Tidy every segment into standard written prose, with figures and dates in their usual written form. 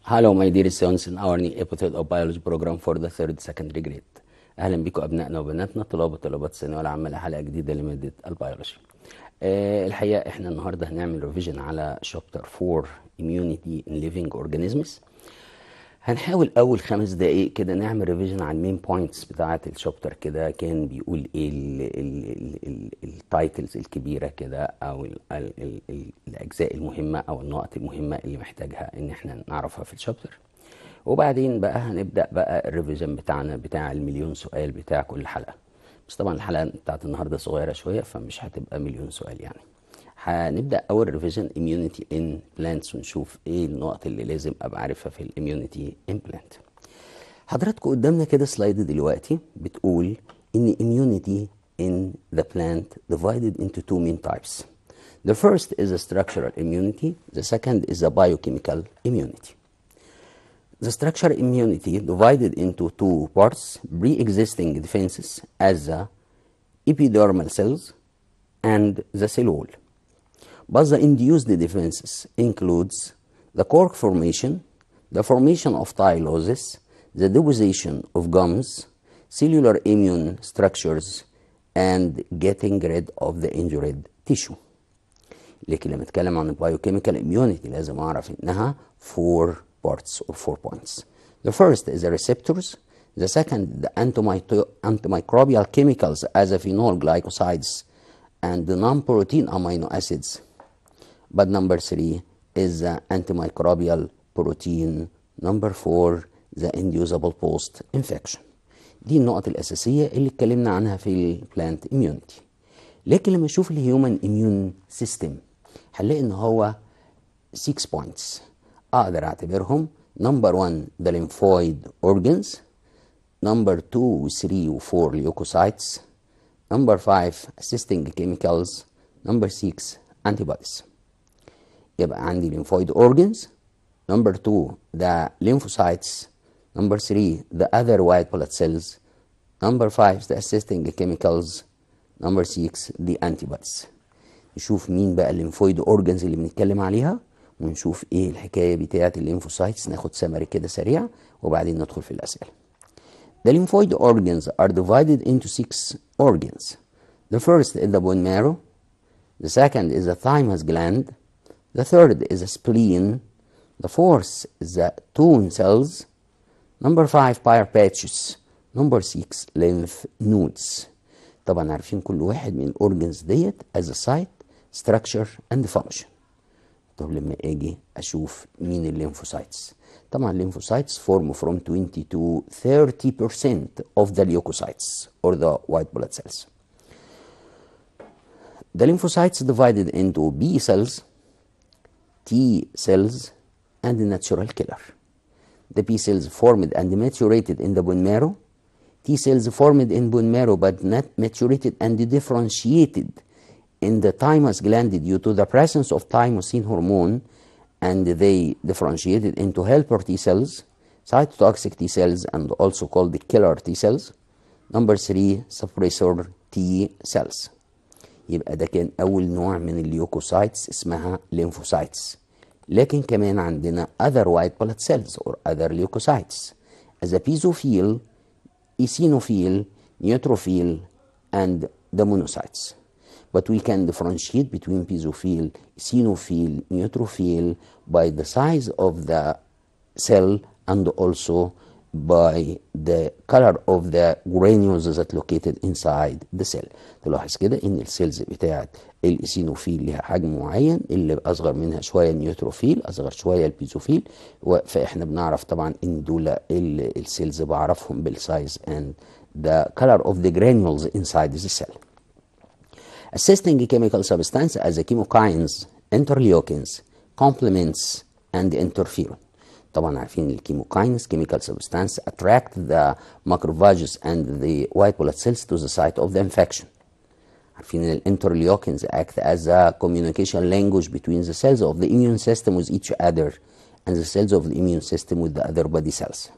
Hello my dear students in our new episode of biology program for the third secondary grade. اهلا بكم ابنائنا وبناتنا طلاب وطالبات الثانويه العامه لحلقه جديده لماده البيولوجي. الحقيقه احنا النهارده هنعمل ريفيجن على شابتر 4 immunity in living organisms. هنحاول اول 5 دقائق كده نعمل ريفيجن على المين بوينتس بتاعه الشابتر كده. كان بيقول ايه التايتلز الكبيره كده او الاجزاء المهمه او النقط المهمه اللي محتاجها ان احنا نعرفها في الشابتر. وبعدين بقى هنبدا بقى الريفيجن بتاعنا بتاع المليون سؤال بتاع كل حلقه. بس طبعا الحلقه بتاعت النهارده صغيره شويه فمش هتبقى مليون سؤال يعني. هنبدا اول ريفيجن immunity in plants ونشوف ايه النقط اللي لازم ابقى عارفها في الاميونيتي in plant. حضراتكم قدامنا كده سلايد دلوقتي بتقول ان immunity in the plant divided into two main types. The first is a structural immunity, the second is a biochemical immunity. The structural immunity divided into two parts, pre-existing defenses as the epidermal cells and the cell wall. But the induced defenses includes the cork formation, the formation of tyloses, the deposition of gums, cellular immune structures, and getting rid of the injured tissue. لكن لما اتكلم عن biochemical immunity لازم اعرف انها 4 parts or 4 points. The first is the receptors, the second the antimicrobial chemicals as a phenol glycosides and the non-protein amino acids. But number 3 is the antimicrobial protein. Number 4 the inducible post-infection. دي النقط الأساسية اللي اتكلمنا عنها في البلانت immunity. لكن لما نشوف الهيومن immune system هنلاقي ان هو 6 points اقدر اعتبرهم. number 1 the lymphoid organs, number 2 و 3 و 4 leukocytes, number 5 assisting chemicals, number 6 antibodies. يبقى عندي lymphoid organs, number 2 the lymphocytes, number 3 the other white blood cells, number 5 the assisting chemicals, number 6 the antibodies. نشوف مين بقى الليمفويد اورجنز اللي بنتكلم عليها ونشوف ايه الحكايه بتاعه الليمفوسايتس. ناخد سمري كده سريع وبعدين ندخل في الاسئله. The lymphoid organs are divided into 6 organs. The first is the bone marrow, the second is the thymus gland, the third is the spleen, the fourth is the tone cells, number 5 pire patches, number 6 lymph nodes. طبعا عارفين كل واحد من الاورجنز ديت as a site, structure and function. طب لما اجي اشوف مين الليمفوسايتس، طبعا الليمفوسايتس form from 20 to 30% of the leukocytes or the white blood cells. The lymphocytes divided into B cells, T cells and the natural killer. The B cells formed and maturated in the bone marrow. T cells formed in bone marrow but not maturated and differentiated in the thymus gland due to the presence of thymosin hormone, and they differentiated into helper T cells, cytotoxic T cells, and also called the killer T cells. Number 3 suppressor T cells. يبقى ده كان أول نوع من الليوكوسايتس اسمها lymphocytes. لكن كمان عندنا other white blood cells or other leukocytes as a basophil, eosinophil, neutrophil, and the monocytes. But we can differentiate between basophil, eosinophil, neutrophil by the size of the cell and also by the color of the granules that located inside the cell. تلاحظ كده ان السيلز بتاعت الايسينوفيل لها حجم معين، اللي اصغر منها شويه النيوتروفيل، اصغر شويه البيزوفيل، فاحنا بنعرف طبعا ان دول السيلز بعرفهم بالسايز and the color of the granules inside the cell. Assisting chemical substance as the chemokines, interleukins, complements and interferon. طبعا عارفين الكيموكاينز chemical substance attract the macrophages and the white blood cells to the site of the infection. عارفين الانترليوكينز act as a communication language between the cells of the immune system with each other and the cells of the immune system with the other body cells.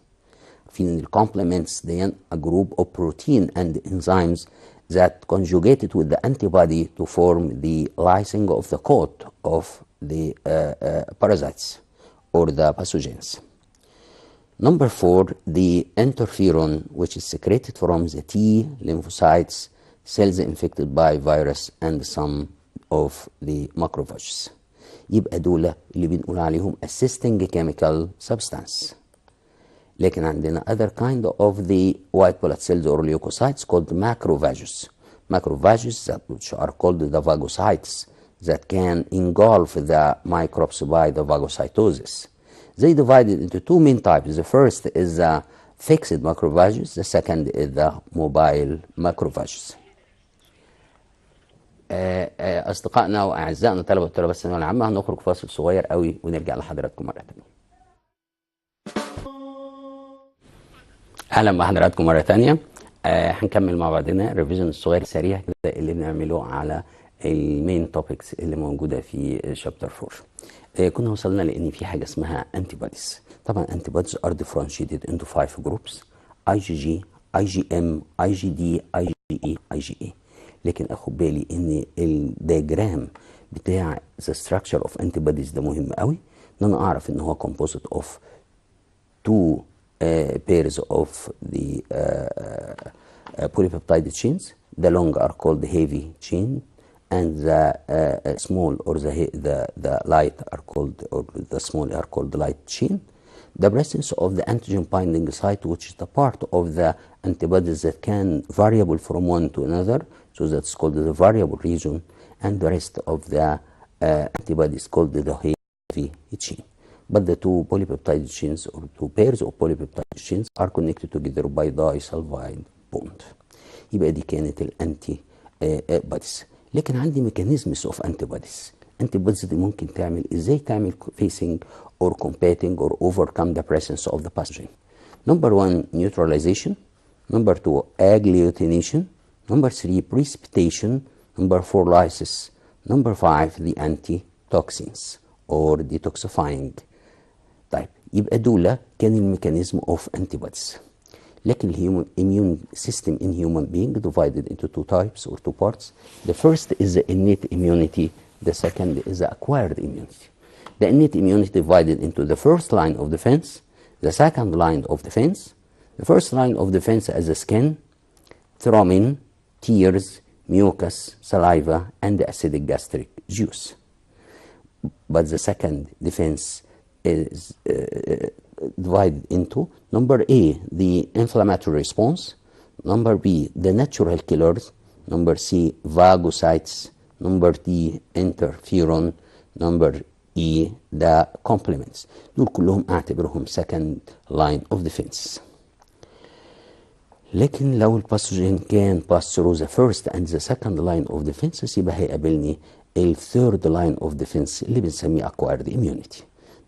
عارفين الcomplements they a group of protein and enzymes that conjugated with the antibody to form the lysing of the coat of the parasites or the pathogens. Number 4, the interferon, which is secreted from the T lymphocytes, cells infected by virus and some of the macrophages. يبقى دول اللي بنقول عليهم assisting chemical substance. لكن عندنا other kind of the white blood cells or leukocytes called macrophages. Macrophages that which are called the phagocytes that can engulf the microbes by the phagocytosis. They divided into two main types. The first is the fixed macrophages. The second is the mobile macrophages. أصدقائنا وأعزائنا طلبة وطلاب الثانوية العامة هنخرج فاصل صغير قوي ونرجع لحضراتكم مرة تانية. أهلا بحضراتكم مرة تانية. هنكمل مع بعضنا الريفيجن الصغير سريع كده اللي بنعمله على المين توبكس اللي موجودة في شابتر 4. كنا وصلنا لأن في حاجة اسمها antibodies. طبعا antibodies are differentiated into 5 groups: IgG, IgM, IgD, IgE, IgA. لكن اخد بالي ان الدياجرام بتاع the structure of antibodies ده مهم قوي، ان انا اعرف ان هو composite of two pairs of the polypeptide chains. The long are called heavy chain and the small or the light are called, or the small are called light chain. The presence of the antigen binding site, which is the part of the antibodies that can variable from one to another, so that's called the variable region, and the rest of the antibodies called the heavy chain. But the two polypeptide chains or two pairs of polypeptide chains are connected together by disulfide bond. يبقى دي كانت الانتي بوديز. لكن عندي ميكانيزمز اوف antibodies. antibodies دي ممكن تعمل ازاي؟ تعمل facing or combating or overcome the presence of the pathogen. Number 1, neutralization. Number 2, agglutination. Number 3, precipitation. Number 4, lysis. Number 5, the antitoxins or detoxifying. طيب يبقى دول كان الميكانيزم of antibodies. لكن الهيومن immune system in human being divided into two types or two parts. The first is the innate immunity. The second is the acquired immunity. The innate immunity divided into the first line of defense, the second line of defense. The first line of defense is the skin, thrombin, tears, mucus, saliva, and the acidic gastric juice. But the second defense is divided into number A, the inflammatory response, number B, the natural killers, number C, phagocytes, number D, interferon, number E, the complements. دول كلهم اعتبرهم second line of defense. لكن لو الباثوجين كان pass through the first and the second line of defenses يبقى هيقابلني ال third line of defense اللي بنسميه acquired immunity.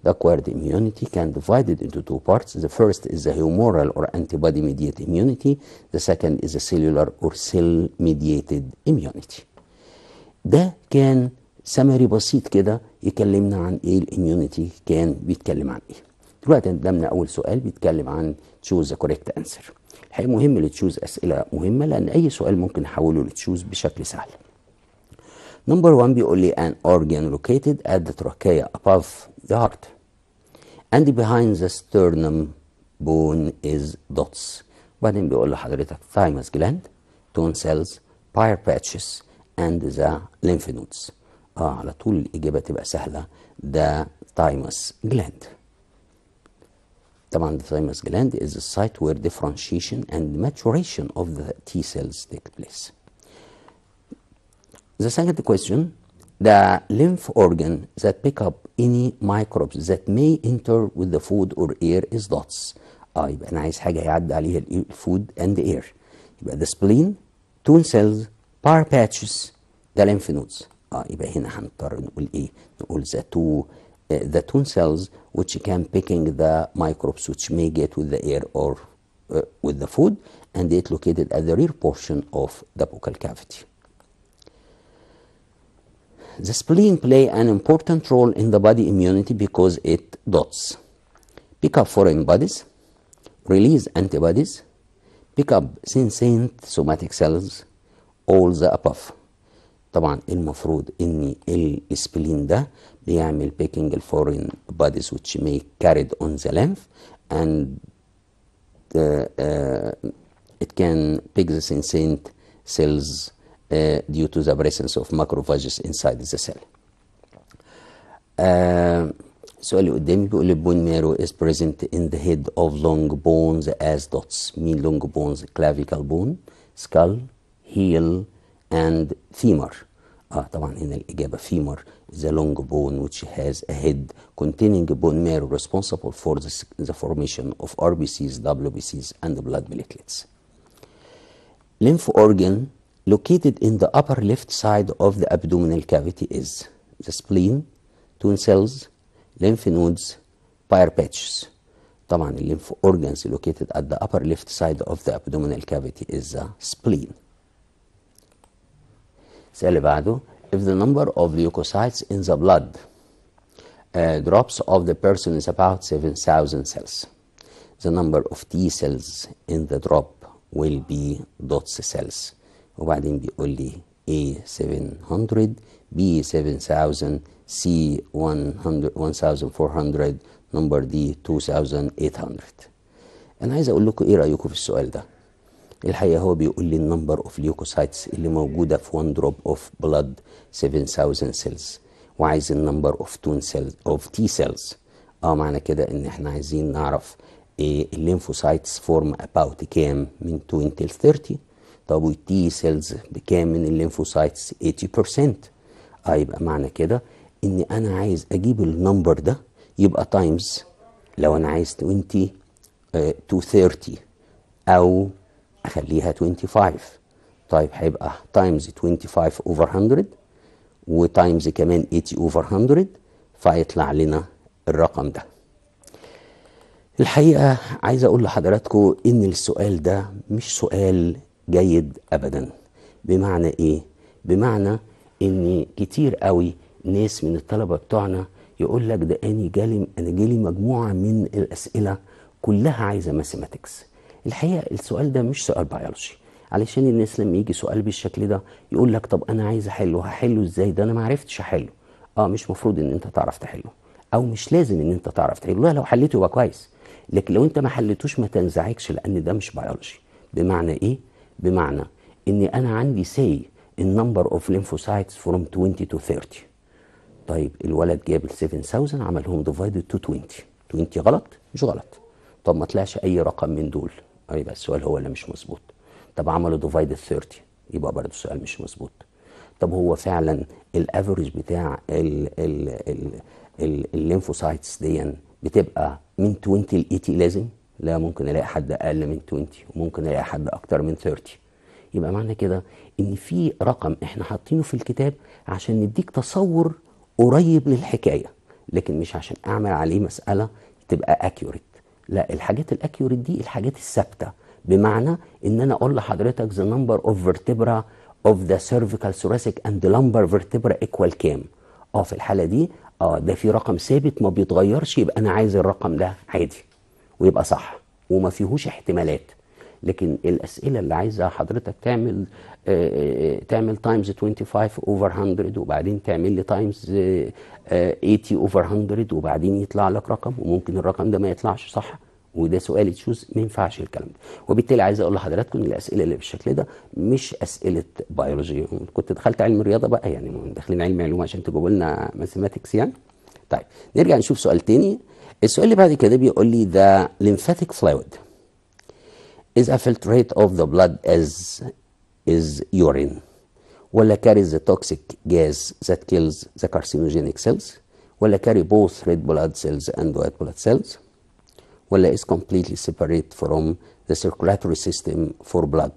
The acquired immunity can be divided into two parts. The first is the humoral or antibody mediated immunity. The second is the cellular or cell mediated immunity. ده كان سمري بسيط كده يكلمنا عن ايه الاميونيتي، كان بيتكلم عن ايه. دلوقتي قدامنا اول سؤال بيتكلم عن choose the correct answer. الحقيقه مهم لتشوز اسئله مهمه لان اي سؤال ممكن نحوله لتشوز بشكل سهل. Number 1 بيقول لي an organ located at the trachea above the heart and behind the sternum bone is dots. وبعدين بيقول لحضرتك Thymus Gland, tone cells, Peyer's patches and the lymph nodes. على طول الإجابة تبقى سهلة، the Thymus Gland. طبعا the Thymus Gland is the site where differentiation and maturation of the T cells take place. The second question, the lymph organ that pick up any microbes that may enter with the food or air is dots. يبقى أنا عايز حاجة يعدي عليها الفود and the air. يبقى the spleen, tone cells, Peyer's patches, the lymph nodes. يبقى هنا هنضطر نقول ايه؟ نقول the tone cells which can picking the microbes which may get with the air or with the food, and it located at the rear portion of the buccal cavity. The spleen play an important role in the body immunity because it dots pick up foreign bodies, release antibodies, pick up sensient somatic cells, all the above. طبعا المفروض ان السبلين ده بيعمل picking الفورين bodies which may carried on the lymph and it can pigment cells due to the presence of macrophages inside the cell. السؤال اللي قدامي بيقول لي bone marrow is present in the head of long bones as dots. مين long bones؟ clavicle bone, skull, heel and femur. طبعا هنا الإجابة femur is a long bone which has a head containing bone marrow responsible for the formation of RBCs, WBCs and blood platelets. Lymph organ located in the upper left side of the abdominal cavity is the spleen, tone cells, lymph nodes, Peyer's patches. طبعا lymph organs located at the upper left side of the abdominal cavity is the spleen. السؤال اللي بعده if the number of leukocytes in the blood drops of the person is about 7,000 cells, the number of T cells in the drop will be dots cells. وبعدين بيقول لي A 700 B 7000 C 1400 number D 2800. انا عايز اقول لكم ايه رايكم في السؤال ده. الحقيقه هو بيقول لي النمبر اوف ليوكوسايتس اللي موجوده في 1 دروب اوف بلاد 7000 سيلز، وعايز النمبر اوف تون سيلز اوف تي سيلز. معنى كده ان احنا عايزين نعرف الليمفوسايتس فورم اباوت كام من 20 ل 30. طب والتي سيلز بكام من الليمفوسايتس؟ 80%. يبقى معنى كده ان انا عايز اجيب النمبر ده يبقى تايمز، لو انا عايز 20 to 30 او اخليها 25. طيب هيبقى تايمز 25 over 100 وتايمز كمان 80 over 100، فيطلع لنا الرقم ده. الحقيقة عايز اقول لحضراتكم ان السؤال ده مش سؤال جيد ابدا. بمعنى ايه؟ بمعنى ان كتير قوي ناس من الطلبة بتوعنا يقول لك ده انا جالي مجموعة من الاسئلة كلها عايزة ماثيماتكس. الحقيقة السؤال ده مش سؤال بيولوجي، علشان الناس لما يجي سؤال بالشكل ده يقول لك طب انا عايز احله، هحله ازاي؟ ده انا ما عرفتش احله. مش مفروض ان انت تعرف تحله، او مش لازم ان انت تعرف تحله. لا، لو حليته يبقى كويس، لكن لو انت ما حليتوش ما تنزعجش، لان ده مش بيولوجي. بمعنى ايه؟ بمعنى ان انا عندي سي النمبر اوف lymphocytes from 20 to 30. طيب الولد جاب ال 7000 عملهم ديفايدد تو 20 غلط؟ مش غلط. طب ما طلعش اي رقم من دول، يبقى السؤال هو اللي مش مظبوط. طب عملوا ديفايدد 30 يبقى برضه السؤال مش مظبوط. طب هو فعلا الافريج بتاع الليمفوسايتس دي بتبقى من 20 ل 80 لازم؟ لا، ممكن الاقي حد اقل من 20 وممكن الاقي حد اكتر من 30. يبقى معنى كده ان في رقم احنا حاطينه في الكتاب عشان نديك تصور قريب للحكايه، لكن مش عشان اعمل عليه مساله تبقى اكيوريت. لا، الحاجات الاكيوريت دي الحاجات الثابته. بمعنى ان انا اقول لحضرتك the number of vertebra of the cervical thoracic and the lumbar vertebra equal كام. في الحاله دي ده في رقم ثابت ما بيتغيرش، يبقى انا عايز الرقم ده عادي ويبقى صح وما فيهوش احتمالات. لكن الاسئله اللي عايزه حضرتك تعمل تايمز 25 اوفر 100 وبعدين تعمل لي تايمز 80 اوفر 100 وبعدين يطلع لك رقم، وممكن الرقم ده ما يطلعش صح، وده سؤال تشوز، ما ينفعش الكلام ده. وبالتالي عايز اقول لحضراتكم ان الاسئله اللي بالشكل ده مش اسئله بيولوجي. كنت دخلت علم الرياضه بقى، يعني داخلين علم علوم عشان تجيبوا لنا ماثيماتكس يعني. طيب نرجع نشوف سؤال تاني. السؤال اللي بعد كده بيقول لي the lymphatic fluid is a filtrate of the blood as is urine, ولا carries the toxic gas that kills the carcinogenic cells, ولا carry both red blood cells and white blood cells, ولا is completely separate from the circulatory system for blood.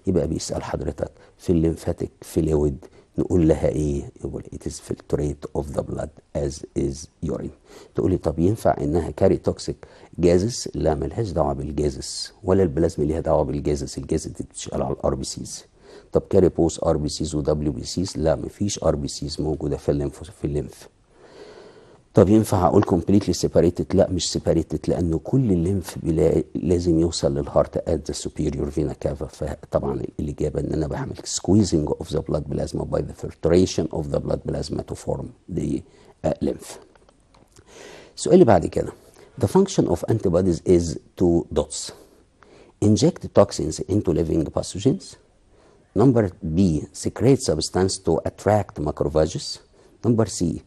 يبقى بيسأل حضرتك في الليمفاتيك فلويد نقول لها ايه؟ يقول it is filtrate of the blood as is urine. تقولي طب ينفع انها كاري توكسيك جازس؟ لا، ملهاش دعوه بالجازس، ولا البلازما ليها دعوه بالجازس. الجازس دي بتشتغل على الار بي سيز. طب كاري بوس ار بي سيز ودبليو بي سيز؟ لا، مفيش ار بي سيز موجوده في الليمف. طب ينفع اقول كومبليتلي سيباريتد؟ لا، مش سيباريتد، لانه كل الليمف لازم يوصل للهارت ات ذا سوبيريور فينا كافا. فطبعا الاجابه ان انا بعمل سكويزنج اوف ذا بلاد بلازما باي ذا فلتريشن اوف ذا بلاد بلازما تو فورم ذا lymph. السؤال اللي بعد كده The function of antibodies is two dots. Inject toxins into living pathogens. Number B, secrete substance to attract macrophages. Number C,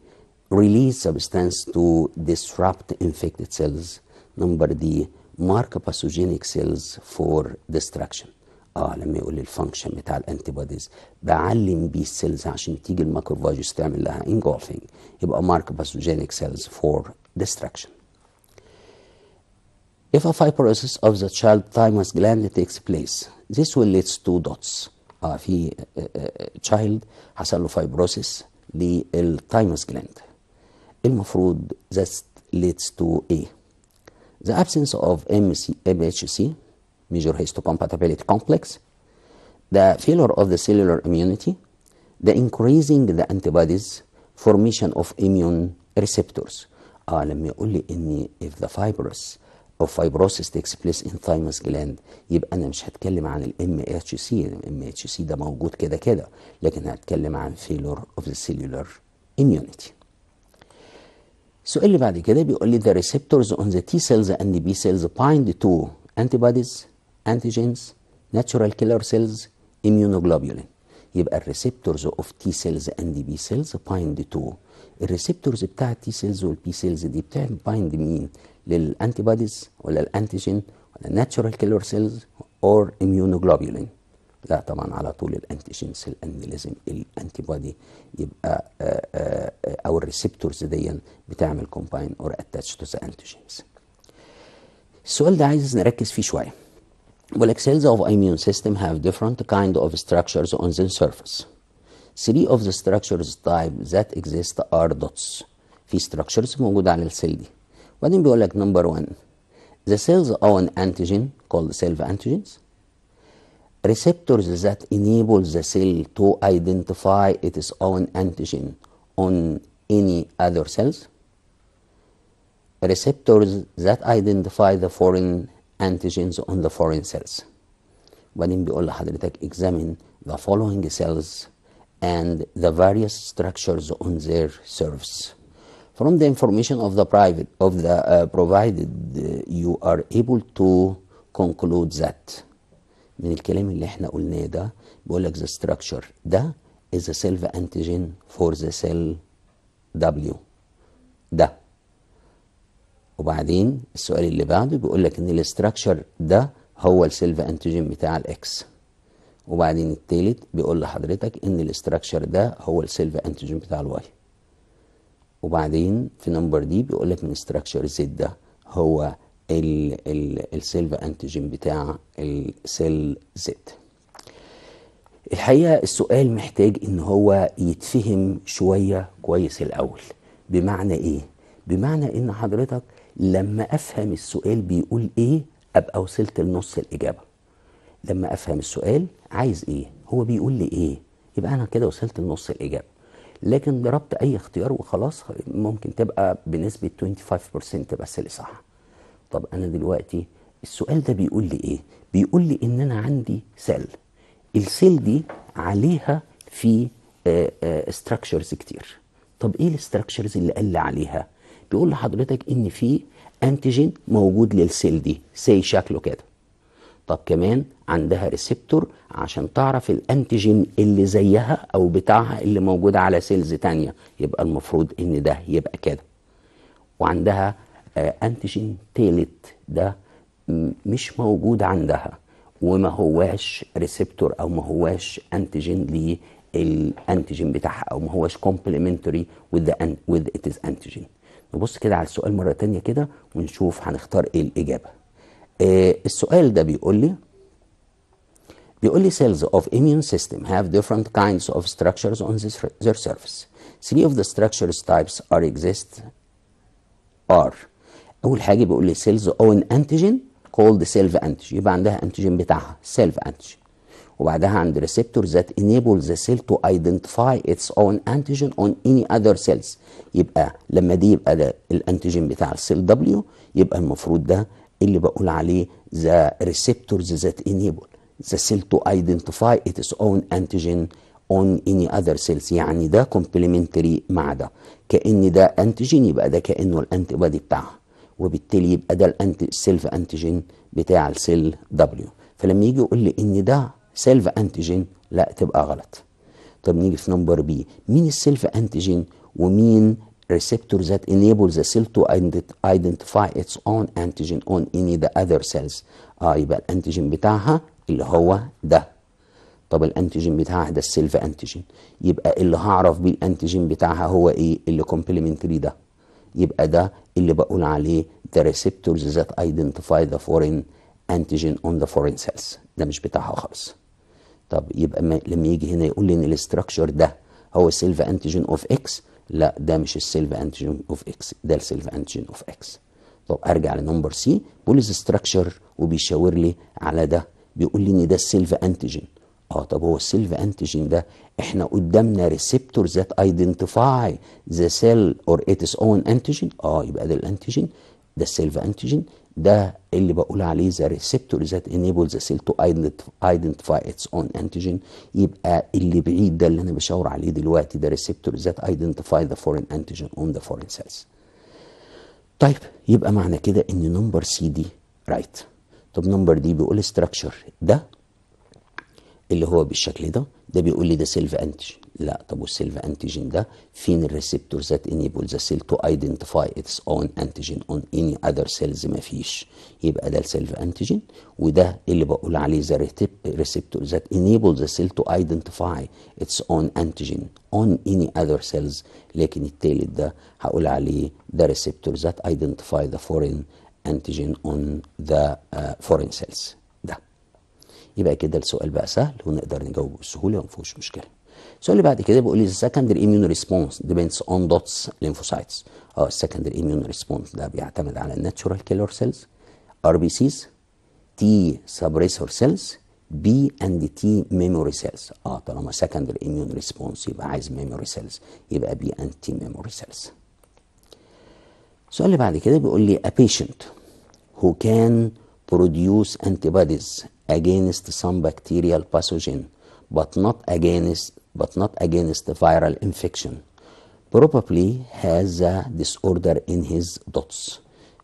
release substance to disrupt infected cells. Number D, mark pathogenic cells for destruction. لما يقول لي الفانكشن بتاع الانتيبوديز بعلم بيه السيلز عشان تيجي الماكروفاجز تعمل لها engulfing، يبقى mark pathogenic cells for destruction. If a fibrosis of the child thymus gland takes place, this will lead to dots. في child حصل له fibrosis للthymus gland. المفروض that leads to A. The absence of MHC, major histocompatibility complex, the failure of the cellular immunity, the increasing the antibodies, formation of immune receptors. لما يقول لي ان if the fibrosis takes place in thymus gland، يبقى انا مش هتكلم عن ال MHC. ال MHC ده موجود كده كده، لكن هتكلم عن failure of the cellular immunity. السؤال اللي بعد كده بيقول لي the receptors on the T cells and B cells bind to antibodies, antigens, natural killer cells, immunoglobulin. يبقى الريسبتورز اوف T cells and B cells bind to. الريسبتورز بتاع T cells والبي cells دي بايند مين؟ للانتيبوديز ولا الانتيجين ولا ناتشورال كيلر سيلز اور immunoglobulin؟ لا طبعا على طول الانتيجينز، لان لازم الانتيبودي يبقى او الريسبتورز دي بتعمل كومباين اور اتاتش تو ذا انتيجينز. السؤال ده عايز نركز فيه شويه. بيقول لك cells of immune system have different kind of structures on the surface. Three of the structures type that exist are dots. في structures موجوده على السيل دي. وبعدين بيقول لك number 1 the cells own antigen called self antigens. Receptors that enable the cell to identify its own antigen on any other cells. Receptors that identify the foreign antigens on the foreign cells. وبعدين بيقول لحضرتك examine the following cells and the various structures on their surface. From the information of the provided you are able to conclude that. من الكلام اللي احنا قلناه ده بيقول لك the structure ده is a self antigen for the cell W ده. وبعدين السؤال اللي بعده بيقول لك ان الاستراكشر ده هو السيلف انتيجين بتاع الاكس. وبعدين التالت بيقول لحضرتك ان الاستراكشر ده هو السيلف انتيجين بتاع الواي. وبعدين في نمبر دي بيقول لك ان استراكشر زد ده هو السيلف انتيجين بتاع السيل زد. الحقيقه السؤال محتاج ان هو يتفهم شويه كويس الاول. بمعنى ايه؟ بمعنى ان حضرتك لما افهم السؤال بيقول ايه ابقى وصلت لنص الاجابه. لما افهم السؤال عايز ايه، هو بيقول لي ايه، يبقى انا كده وصلت لنص الاجابه. لكن ضربت اي اختيار وخلاص ممكن تبقى بنسبه 25% بس اللي صح. طب انا دلوقتي السؤال ده بيقول لي ايه؟ بيقول لي ان انا عندي سيل. السيل دي عليها في ستراكشرز كتير. طب ايه الستراكشرز اللي قال لي عليها؟ بيقول لحضرتك ان في انتيجين موجود للسيل دي زي شكله كده. طب كمان عندها ريسبتور عشان تعرف الانتيجين اللي زيها او بتاعها اللي موجود على سيلز تانية، يبقى المفروض ان ده يبقى كده. وعندها انتيجين تالت ده مش موجود عندها وما هواش ريسبتور او ما هواش انتيجين للانتيجين بتاعها او ما هواش كومبلمنتري with its antigen. نبص كده على السؤال مرة تانية كده ونشوف هنختار ايه الإجابة. السؤال ده بيقول لي cells of immune system have different kinds of structures on their surface. Three of the structures types are أول حاجة بيقول لي cells own antigen called self antigen، يبقى عندها انتيجين بتاعها self antigen. وبعدها عند receptors that enable the cell to identify its own antigen on any other cells. يبقى لما دي يبقى ده الانتيجين بتاع السيل W، يبقى المفروض ده اللي بقول عليه the receptors that enable the cell to identify its own antigen on any other cells. يعني ده complementary مع ده، كأن ده انتيجين يبقى ده كأنه الانتيبادي بتاعها. وبالتالي يبقى ده السيلف انتيجين بتاع السيل دبليو. فلما يجي يقول لي ان ده سيلف انتيجين لا تبقى غلط. طب نيجي في نمبر بي، مين السيلف انتيجين ومين receptor that enable the cell to identify its own antigen on any the other cells؟ يبقى الانتيجين بتاعها اللي هو ده. طب الانتيجين بتاعها ده السيلف انتيجين، يبقى اللي هعرف بيه الانتيجين بتاعها هو ايه؟ اللي كومبلمنتري ده، يبقى ده اللي بقول عليه the receptors that identify the foreign antigen on the foreign cells. ده مش بتاعها خالص. طب يبقى لما يجي هنا يقول لي ان الاستراكشر ده هو السيلف انتيجين اوف اكس، لا ده مش السيلف انتيجين اوف اكس، ده السيلف انتيجين اوف اكس. طب ارجع لنمبر سي، بقول استراكشر وبيشاور لي على ده، بيقول لي ان ده السيلف انتيجين. طب هو السيلف انتيجين ده احنا قدامنا ريسبتور ذات ايدنتيفاي ذا سيل اور اتس اون انتيجين. يبقى ده الانتيجين، ده السيلف انتيجين، ده اللي بقول عليه ذا ريسبتور ذات انيبل ذا سيل تو ايدنتيفاي اتس اون انتيجين. يبقى اللي بعيد ده اللي انا بشاور عليه دلوقتي ده ريسبتور ذات ايدنتيفاي ذا فورين انتيجين اون ذا فورين سيلز. طيب يبقى معنى كده ان نمبر سي دي رايت. طب نمبر دي بيقول ستراكشر ده اللي هو بالشكل ده بيقول لي ده سيلف انتيجين. لا، طب والسيلف انتيجين ده فين الريسبتور ذات انيبل ذا سيل تو ايدنتيفاي اتس اون انتيجين اون اني اذر سيلز؟ ما فيش. يبقى ده السيلف انتيجين، وده اللي بقول عليه ذا ريسبتور ذات انيبل ذا سيل تو ايدنتيفاي اتس اون انتيجين اون اني اذر سيلز. لكن التالت ده هقول عليه ذا ريسبتور ذات ايدنتيفاي ذا فورين انتيجين اون ذا فورين سيلز. يبقى كده السؤال بقى سهل ونقدر نجاوبه بسهوله وما فيهوش مشكله. السؤال اللي بعد كده بيقول لي secondary immune response depends on dots lymphocytes. secondary immune response ده بيعتمد على natural killer cells RBCs T suppressor cells B and T memory cells. طالما secondary immune response يبقى عايز memory cells، يبقى B and T memory cells. السؤال اللي بعد كده بيقول لي a patient who can produce antibodies against some bacterial pathogen but not against viral infection probably has a disorder in his dots.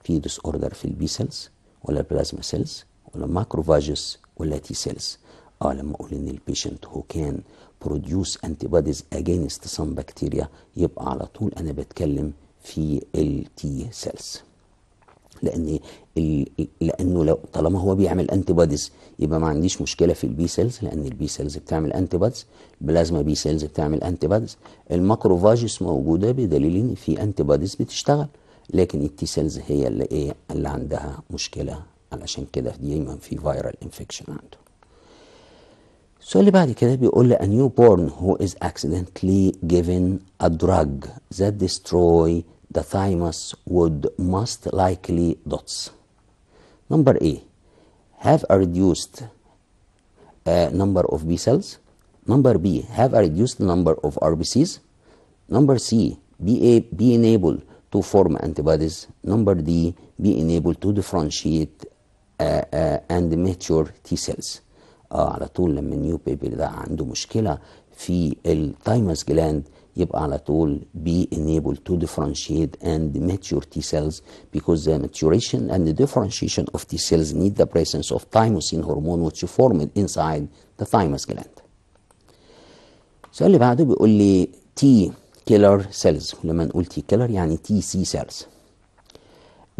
في disorder في البي سيلز ولا البلازما سيلز ولا ماكروفاجس ولا تي سيلز؟ لما اقول ان البيشنت هو كان produce antibodies against some bacteria يبقى على طول انا بتكلم في التي سيلز، لانه لو طالما هو بيعمل انتي بوديز يبقى ما عنديش مشكله في البي سيلز، لان البي سيلز بتعمل انتي بوديز، البلازما بي سيلز بتعمل انتي بوديز، الماكروفاجس موجوده بدليل ان في انتي بوديز بتشتغل، لكن التي سيلز هي اللي عندها مشكله، علشان كده دايما في فيرال انفكشن عنده. السؤال اللي بعد كده بيقول لي a newborn who is accidentally given a drug that destroy the thymus would most likely dots. Number A, have a reduced number of B cells. Number B, have a reduced number of RBCs. Number C, be enabled to form antibodies. Number D, be enabled to differentiate and mature T cells. على طول لما النيو بيبي ده عنده مشكلة في الثايموس جلاند يبقى على طول be enabled to differentiate and mature T cells because the maturation and the differentiation of T cells need the presence of thymosin hormone which is formed inside the thymus gland. السؤال اللي بعده بيقول لي T killer cells. لما نقول T killer يعني TC cells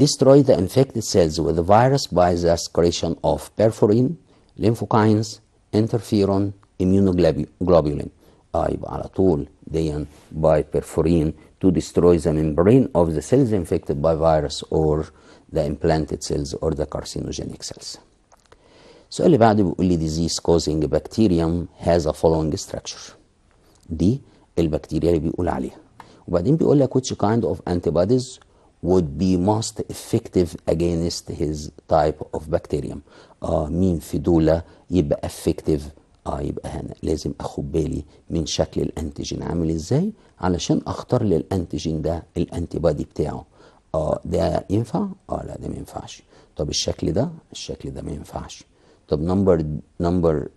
destroy the infected cells with the virus by the secretion of perforin, lymphokines, interferon, immunoglobulin. يبقى على طول دي by perforin to destroy the membrane of the cells infected by virus or the implanted cells or the carcinogenic cells. السؤال اللي بعده بيقول لي disease causing bacterium has a following structure. دي البكتيريا اللي بيقول عليها، وبعدين بيقول لك which kind of antibodies would be most effective against his type of bacterium. مين في دولة يبقى effective؟ يبقى هنا لازم اخد بالي من شكل الانتيجين عامل ازاي علشان اختار للانتيجين ده الانتي بادي بتاعه. ده ينفع؟ لا ده ما ينفعش. طب الشكل ده ما ينفعش. طب نمبر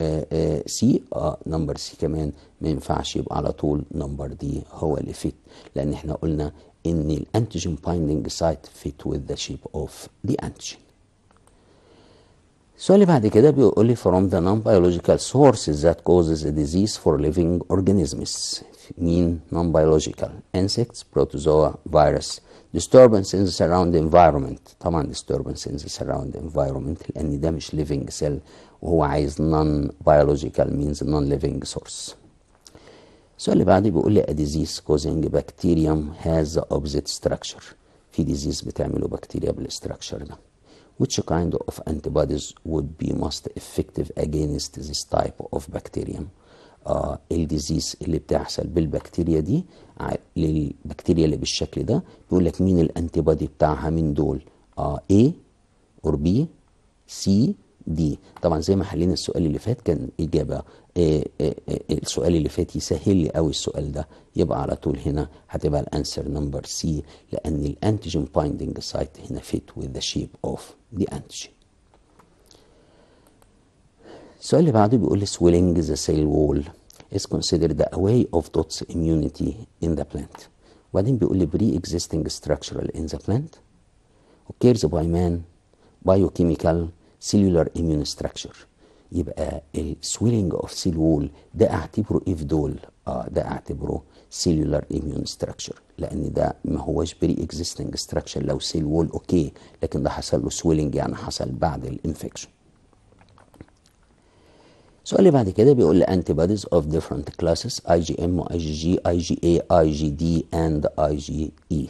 سي نمبر سي كمان ما ينفعش، يبقى على طول نمبر دي هو اللي فيت، لان احنا قلنا ان الانتيجين بايندنج سايت فيت with the shape of the antigen. السؤال اللي بعد كده بيقول لي from the non-biological sources that causes a disease for living organisms. مين non-biological؟ insects, protozoa, virus. disturbance in the surrounding environment. طبعا disturbance in the surrounding environment لأن ده مش living cell وهو عايز non-biological means non-living source. السؤال اللي بعده بيقول لي a disease causing bacterium has the opposite structure. في disease بتعمله بكتيريا بالستراكشر ده. Which kind of antibodies would be most effective against this type of bacterium؟ الديزيز اللي بتحصل بالبكتيريا دي للبكتيريا اللي بالشكل ده بيقول لك مين الانتيبودي بتاعها من دول؟ A or B C D. طبعا زي ما حلينا السؤال اللي فات كان إجابة السؤال اللي فات يسهل لي قوي السؤال ده، يبقى على طول هنا هتبقى الانسر نمبر سي لأن الانتيجين بايندنج سايت هنا fit with the shape of the antigen. السؤال اللي بعده بيقول لي swelling the cell wall is considered a way of dot's immunity in the plant. وبعدين بيقول لي pre-existing structural in the plant occurs by man biochemical cellular immune structure. يبقى السويلنج اوف سيل وول ده اعتبره ايه في دول؟ ده اعتبره cellular immune structure لان ده ما هوش pre-existing structure. لو سيل وول اوكي، لكن ده حصل له سويلنج يعني حصل بعد الانفكشن. السؤال اللي بعد كده بيقول لي antibodies of different classes IgM, IgG, IgA, IgD and IgE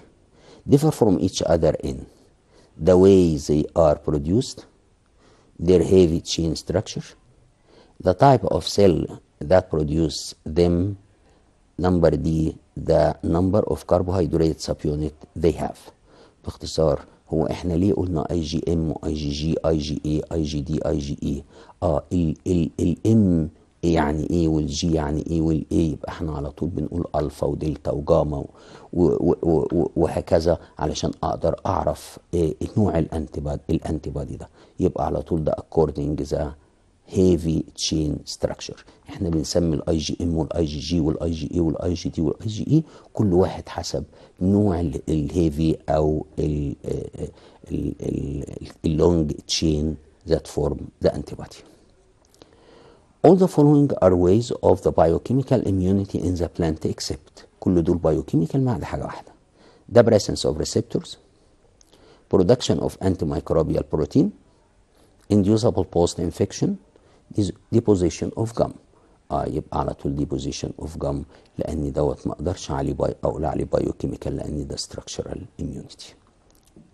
differ from each other in the way they are produced, their heavy chain structure, the type of cell that produce them, number D, the number of carbohydrate subunit they have. باختصار هو احنا ليه قلنا اي جي ام واي جي جي اي جي اي اي جي دي اي جي اي؟ الام يعني ايه والجي يعني ايه والاي يبقى احنا على طول بنقول الفا ودلتا وجاما وهكذا علشان اقدر اعرف نوع الانتيبادي ده. يبقى على طول ده according the heavy chain structure. احنا بنسمي الاي جي ام والاي جي جي والاي جي اي والاي جي دي والاي جي اي كل واحد حسب نوع الهيفي او اللونج تشين that form the antibody. All the following are ways of the biochemical immunity in the plant except كل دول biochemical ما عدا حاجة واحدة. The presence of receptors, production of antimicrobial protein, inducible post-infection, deposition of gum. يبقى على طول deposition of gum لأن دوت ما أقدرش عليه أقول عليه biochemical لأن ده structural immunity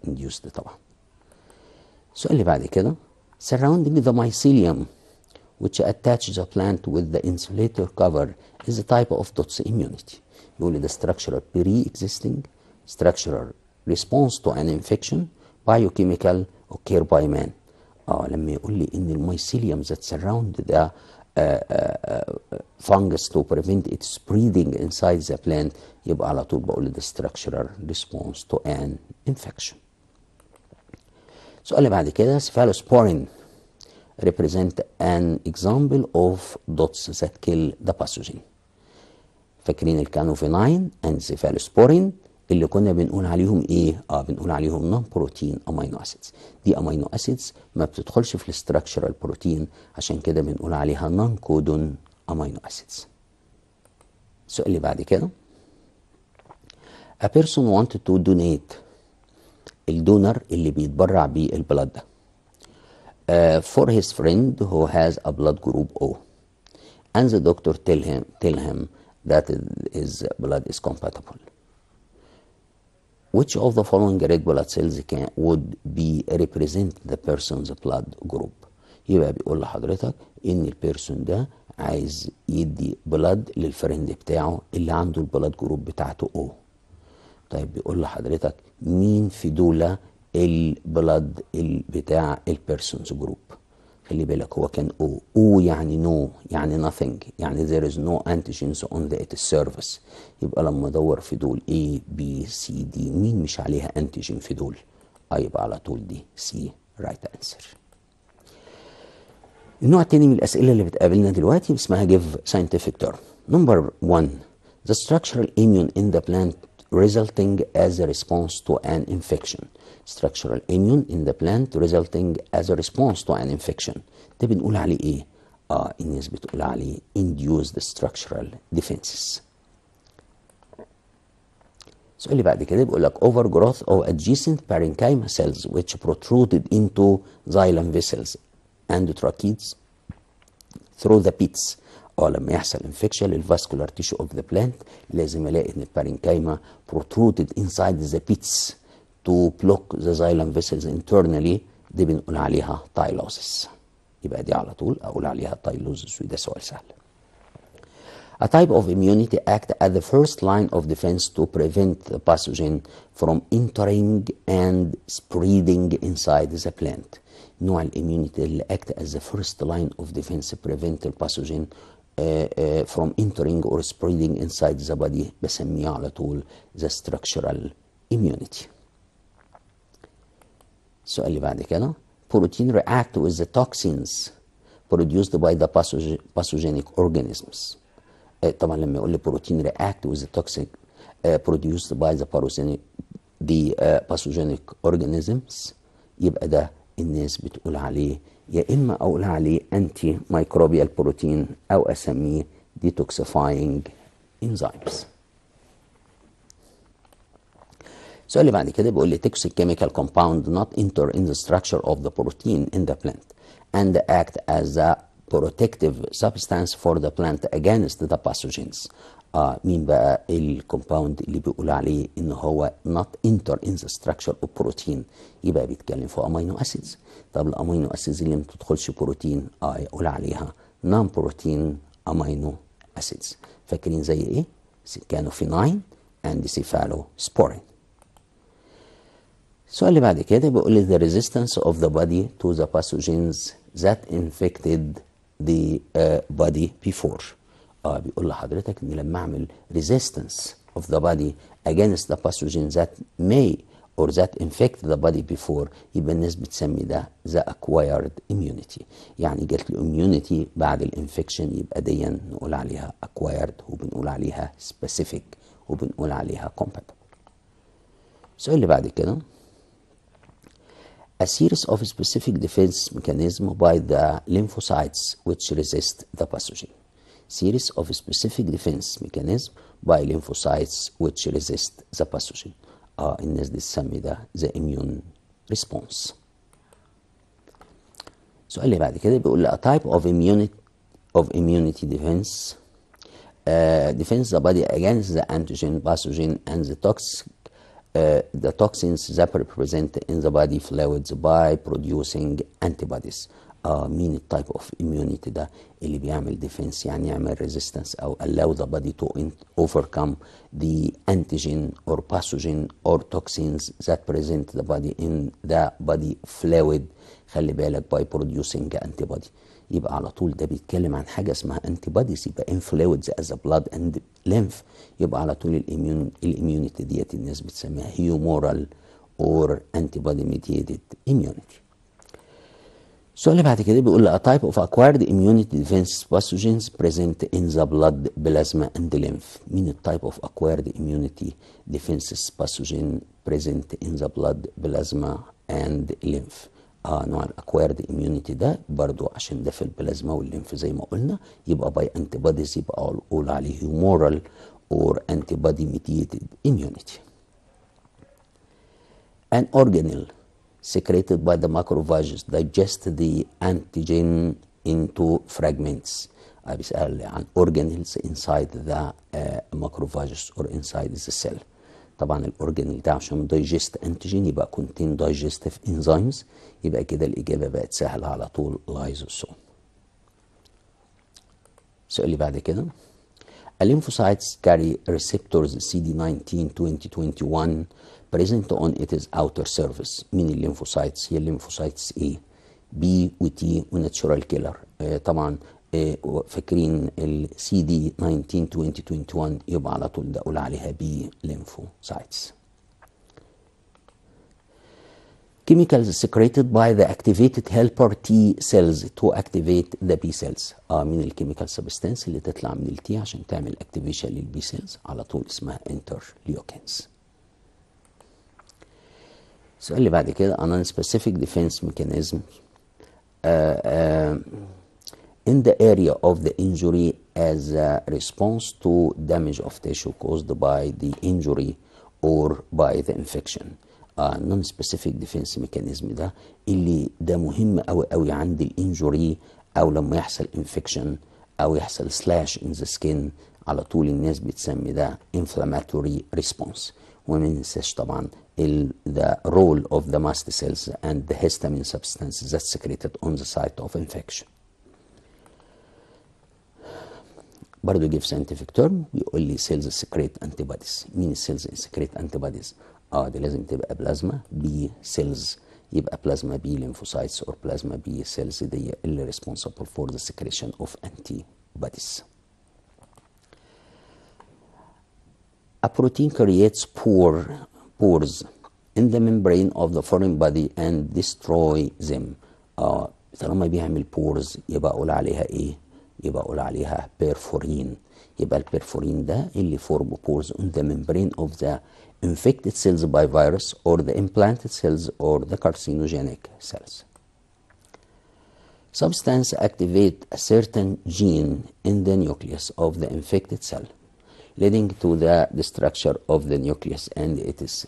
induced طبعا. السؤال اللي بعد كده surrounding the mycelium which attach the plant with the insulator cover is a type of Dot's immunity. يقول لي the structural pre-existing structural response to an infection biochemical occur by man. لما يقول لي ان الميسيليوم that surround the fungus to prevent its spreading inside the plant يبقى على طول بقول the structural response to an infection. السؤال اللي بعد كده cephalosporin represent an example of dots that kill the pathogen. فاكرين الكانوفينين and cephalosporin اللي كنا بنقول عليهم ايه؟ بنقول عليهم نون بروتين امينو اسيدز. دي امينو اسيدز ما بتدخلش في الاستراكشرال بروتين عشان كده بنقول عليها نون كودون امينو اسيدز. السؤال اللي بعد كده a person wanted to donate الدونر اللي بيتبرع بالبلد ده for his friend who has a blood group O and the doctor tell him that his blood is compatible. Which of the following red blood cells would be represent the person's blood group؟ يبقى بيقول لحضرتك ان البيرسون ده عايز يدي بلاد للفريند بتاعه اللي عنده البلاد جروب بتاعته O. طيب بيقول لحضرتك مين في دولة البلاد بتاع البيرسونز جروب؟ خلي بالك هو كان O يعني no يعني nothing يعني there is no antigens on the surface. يبقى لما ادور في دول A B C D مين مش عليها انتيجين في دول؟ يبقى على طول دي C right answer. النوع التاني من الأسئلة اللي بتقابلنا دلوقتي اسمها give scientific term. Number 1 the structural immune in the plant resulting as a response to an infection. Structural immune in the plant resulting as a response to an infection. ده بنقول عليه ايه؟ الناس بتقول عليه induced structural defenses. السؤال اللي بعد كده بيقول لك overgrowth of adjacent parenchyma cells which protruded into xylem vessels and tracheids through the pits. لما يحصل انفكشن للفاسكولار تيشو اوف ذا بلانت لازم الاقي ان البارينكايما protruded inside the pits to block the xylem vessels internally. دي بنقول عليها تايلوزس. يبقى دي على طول اقول عليها تايلوزس، وده سؤال سهل. A type of immunity act as the first line of defense to prevent the pathogen from entering and spreading inside the plant. نوع الاميونيتي اللي act as the first line of defense to prevent the pathogen from entering or spreading inside the body بسميه على طول the structural immunity. السؤال اللي بعد كده protein react with the toxins produced by the pathogenic organisms. طبعا لما يقول لي protein react with the toxic produced by the pathogenic organisms يبقى ده الناس بتقول عليه يا اما اقول عليه انتي مايكروبيال بروتين او اسميه detoxifying enzymes. السؤال اللي بعد كده بيقول لي toxic chemical compound not enter in the structure of the protein in the plant and act as a protective substance for the plant against the pathogens. مين بقى الكومباوند اللي بيقول عليه ان هو not enter in the structure of protein؟ يبقى بيتكلم في امينو اسيدز. طب الامينو اسيدز اللي ما بتدخلش بروتين يقول عليها نون بروتين امينو اسيدز. فاكرين زي ايه؟ سيكانوفيناين اند سيفالوسبورين. السؤال اللي بعد كده بيقول لي the resistance of the body to the pathogens that infected the body before. بيقول لحضرتك ان لما اعمل resistance of the body against the pathogens that may or that infect the body before يبقى الناس بتسمي ده the acquired immunity. يعني جات له immunity بعد الانفكشن يبقى دي نقول عليها acquired وبنقول عليها specific وبنقول عليها compatible. السؤال اللي بعد كده a series of specific defense mechanism by the lymphocytes which resist the pathogen. Series of specific defense mechanism by lymphocytes which resist the pathogen. الناس دي تسمي ده the immune response. السؤال اللي بعد كده بيقول لي a type of immunity defense defends the body against the antigen, pathogen and the toxins that represent in the body fluids by producing antibodies. مين التايب اوف immunity ده اللي بيعمل defense يعني يعمل resistance او allow the body to overcome the antigen or pathogen or toxins that present the body in the body fluid. خلي بالك by producing antibody. يبقى على طول ده بيتكلم عن حاجه اسمها antibodies يبقى in fluids as a blood and lymph. يبقى على طول الاميونيتي ديت الناس بتسميها humoral or antibody mediated immunity. السؤال اللي بعد كده بيقول لي a type of acquired immunity defense pathogens present in the blood, plasma and lymph. مين التايب of acquired immunity defenses pathogen present in the blood, plasma and lymph؟ نوع الاكوايرد immunity ده برضو عشان ده في البلازما والليمف زي ما قلنا يبقى by antibodies يبقى اقول عليه humoral or antibody mediated immunity. An organelle secreted by the macrophages digest the antigen into fragments. بيسأل عن organelles inside the macrophages or inside the cell. طبعا الاورجانيل ده عشان دايجست انتيجين يبقى كونتين دايجستيف انزيمز. يبقى كده الاجابه بقت سهله على طول لايزوسوم. السؤال اللي بعد كده lymphocytes carry receptors CD19 2021 present on its outer surface. مين الليمفوسايتس؟ هي الليمفوسايتس A B و T وناتشورال كيلر. طبعا فاكرين السي دي 19 2021 يبقى على طول ده اقول عليها بي ليمفوسايتس. chemicals secreted by the activated helper T cells to activate the B cells. من الكيميكال سبستانس اللي تطلع من التي عشان تعمل اكتيفيشن للبي سيلز على طول اسمها انترليوكينز. السؤال اللي بعد كده a non-specific defense mechanism in the area of the injury as a response to damage of tissue caused by the injury or by the infection. non-specific defense mechanism ده مهم قوي عند الانجوري او لما يحصل infection او يحصل slash in the skin على طول الناس بتسمي ده inflammatory response. وما ننساش طبعا the role of the mast cells and the histamine substances that's secreted on the site of infection. برضه give scientific term بيقول لي cells secrete antibodies. مين السيلز secrete antibodies؟ دي لازم تبقى بلازما بي سيلز، يبقى بلازما بي lymphocytes or بلازما بي سيلز دي اللي responsible for the secretion of antibodies. A protein creates pores in the membrane of the foreign body and destroy them. طالما بيعمل pores يبقى أقول عليها إيه؟ يبقى أقول عليها perforin. يبقى البرفورين ده اللي form pores on the membrane of the infected cells by virus or the implanted cells or the carcinogenic cells. Substance activate a certain gene in the nucleus of the infected cell, leading to the destruction of the nucleus and its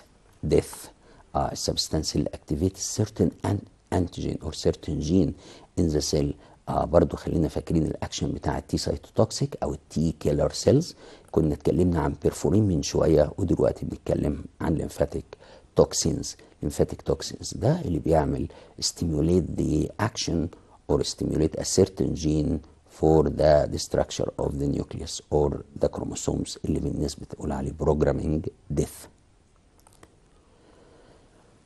death. Substance اللي activate certain antigen or certain gene in the cell. برضو خلينا فاكرين الاكشن بتاع التي سايتوتوكسيك او التي كيلر سيلز. كنا اتكلمنا عن بيرفورين من شويه ودلوقتي بنتكلم عن ليمفاتيك توكسينز. ليمفاتيك توكسينز ده اللي بيعمل stimulate the action or stimulate a certain gene for the destruction of the nucleus or the chromosomes اللي بالناس بتقول عليه programming death.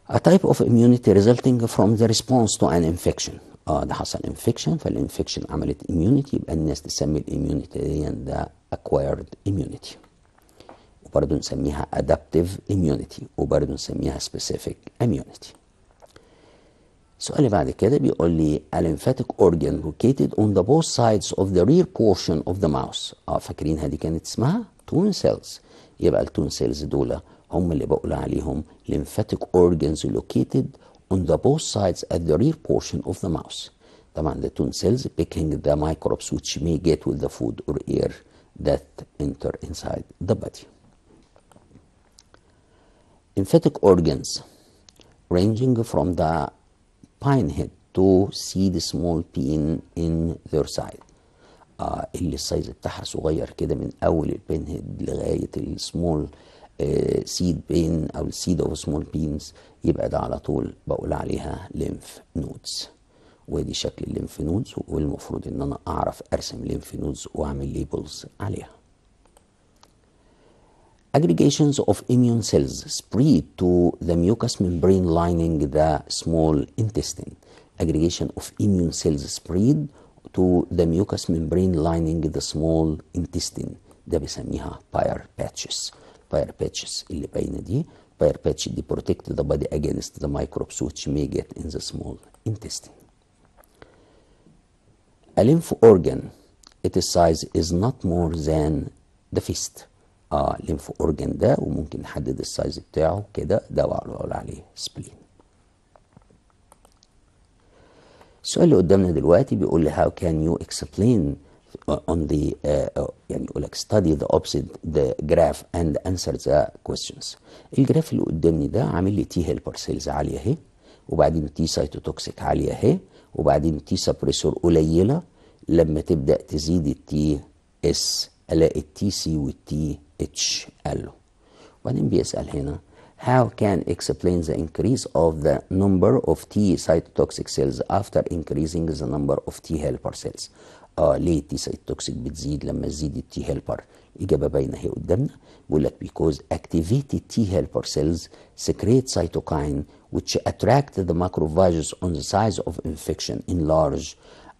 A type of immunity resulting from the response to an infection. ده حصل انفكشن، فالانفكشن عملت immunity، يبقى الناس تسمي الاميونيتي دي ده acquired immunity. وبرضه نسميها adaptive immunity وبرضه نسميها specific immunity. السؤال اللي بعد كده بيقول لي a lymphatic organ located on the both sides of the rear portion of the mouse. فاكرينها دي كانت اسمها tone cells. يبقى التون سيلز دول هم اللي بقول عليهم lymphatic organs located on the both sides at the rear portion of the mouse. طبعا the tone cells picking the microbes which may get with the food or air that enter inside the body. Lymphatic organs ranging from the pinhead to seed small pin in their side. اللي السايز بتاعها صغير كده من اول البين هيد لغايه السمول سيد بين او السيد اوف سمول بينز، يبقى ده على طول بقول عليها ليمف نودز. ودي شكل الليمف نودز، والمفروض ان انا اعرف ارسم ليمف نودز واعمل ليبلز عليها. Aggregations of immune cells spread to the mucous membrane lining the small intestine. Aggregation of immune cells spread to the mucous membrane lining the small intestine. ده بيسميها Peyer's patches. Peyer's patches اللي باينه دي Peyer's patch دي protect the body against the microbes which may get in the small intestine. A lymph organ, its size is not more than the fist. lymph organ ده وممكن نحدد السايز بتاعه كده، ده بقول عليه spleen. السؤال اللي قدامنا دلوقتي بيقول لي how can you explain on the يعني يقول لك study the opposite the graph and answer the questions. الجراف اللي قدامي ده عامل لي تي هيلبر سيلز عاليه اهي، وبعدين تي سايتوتوكسيك عاليه اهي، وبعدين تي سبريسور قليله. لما تبدا تزيد التي اس الاقي التي سي والتي اتش قالوا. وبعدين بيسال هنا how can explain the increase of the number of T cytotoxic cells after increasing the number of T helper cells. ليه التي سايتوتوكسيك بتزيد لما تزيد التي هيلبر؟ إجابة باينة هي قدامنا، بيقول لك because activated T helper cells secrete cytokine which attract the macrophages on the size of infection in large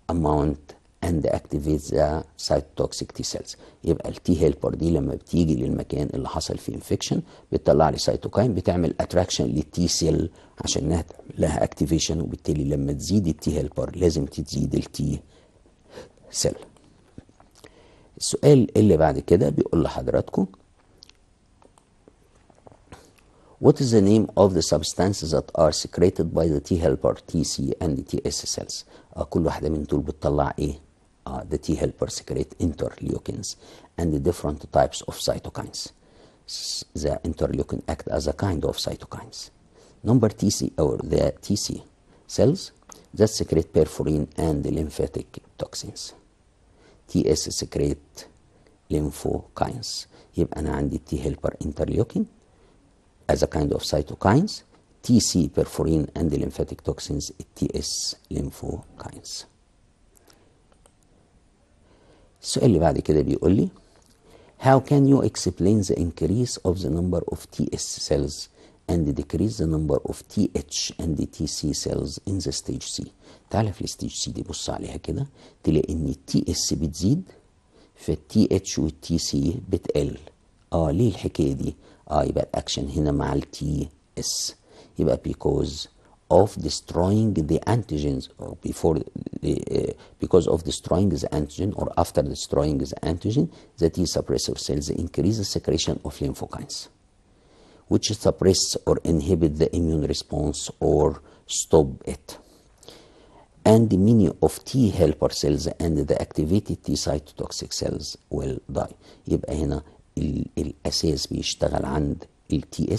amount and activates the cytotoxic T cells. يبقى التي هيلبر دي لما بتيجي للمكان اللي حصل فيه انفكشن بتطلع لي سيتوكاين بتعمل اتراكشن للتي سيل عشان انها تعمل لها اكتيفيشن، وبالتالي لما تزيد التي هيلبر لازم تزيد التي سيل. السؤال اللي بعد كده بيقول لحضراتكم What is the name of the substances that are secreted by the T helper TC and the TS cells؟ كل واحدة من دول بتطلع ايه؟ The T helper secrete interleukins and the different types of cytokines. The interleukin act as a kind of cytokines. Number TC or the TC cells that secrete perforin and lymphatic toxins. TS secrete lymphokines. يبقى أنا عندي T helper interleukin as a kind of cytokines, TC perforin and the lymphatic toxins, TS lymphokines. السؤال اللي بعد كده بيقول لي How can you explain the increase of the number of TS cells and decrease the number of TH and the TC cells in the stage C؟ تعالى في الستيج C دي بص عليها كده تلاقي ان TS بتزيد فالTH والTC بتقل. ليه الحكاية دي؟ يبقى الاكشن هنا مع التي اس، يبقى because of destroying the antigens or because of destroying the antigen or after destroying the antigen, the T suppressor cells increase the secretion of lymphokines which suppress or inhibit the immune response or stop it. And many of T helper cells and the activated T cytotoxic cells will die. يبقى هنا الاساس بيشتغل عند التي